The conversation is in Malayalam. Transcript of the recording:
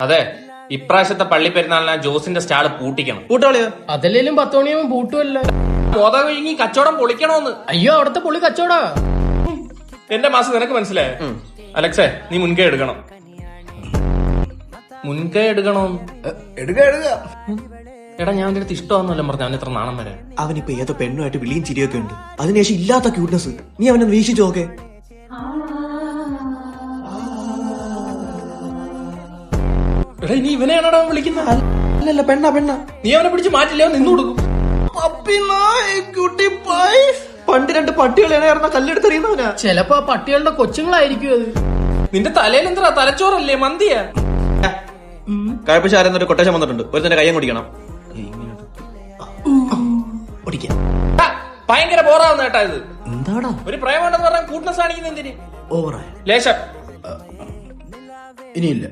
അതെ, ഇപ്രാവശ്യത്തെ പള്ളിപ്പെരുന്നാളിന് ജോസിന്റെ സ്റ്റാള് പൂട്ടിക്കണം. പൂട്ടോളിയോ? അതല്ലേലും 10 മണിയാകുമ്പോ പൂട്ടുമല്ല. മോത കഴിഞ്ഞ് കച്ചവടം പൊളിക്കണോന്ന്. അയ്യോ, അവിടത്തെ പൊളി കച്ചവടാ. എന്റെ മാസം നിനക്ക് മനസ്സിലായ? അലക്സേ, നീ മുൻകൈ എടുക്കണം. മുൻകൈ എടുക്കണോന്ന്. എടുക്ക. എടാ, ഞാൻ അവന്റെ അടുത്ത് ഇഷ്ടമാണെന്നല്ലോ പറഞ്ഞു. അവൻ ഇത്ര നാണം വരെ. അവനിപ്പോ ഏതോ പെണ്ണുമായിട്ട് വിളിയും ചിരിയൊക്കെ ഉണ്ട്. അതിനുശേഷം ഇല്ലാത്ത ക്യൂട്ട്നെസ്. നീ അവനെ വീക്ഷിച്ചു നോക്കേ. എടാ, ഇനി ഇവനെയാണോടാ വിളിക്കുന്നത്? അല്ലല്ല, പെണ്ണ. നീ അവനെ പിടിച്ച് മാറ്റില്ലേ, നിന്ന് കൊടുക്കും. പണ്ട് 2 പട്ടികളെ കല്ലെടുത്തെറിയുന്നവനാ. ചെലപ്പോ ആ പട്ടികളുടെ കൊച്ചുങ്ങളായിരിക്കും അത്. നിന്റെ തലയിൽ എന്താ തലച്ചോറല്ലേ, മന്തിയാ? കഴപ്പശാരെന്നൊരു കൊട്ടേഷൻ വന്നിട്ടുണ്ട്. ഒരു തന്നെ കയ്യം കുടിക്കണം. ആ, ഭയങ്കര ബോറാവുന്ന കേട്ടാ ഇത്. എന്താടാ ഒരു പ്രേമുണ്ടെന്ന് പറഞ്ഞാൽ കൂട്ട്നസ് കാണിക്കുന്ന എന്തിന്? ഓവറായ ലേശം ഇനിയില്ല.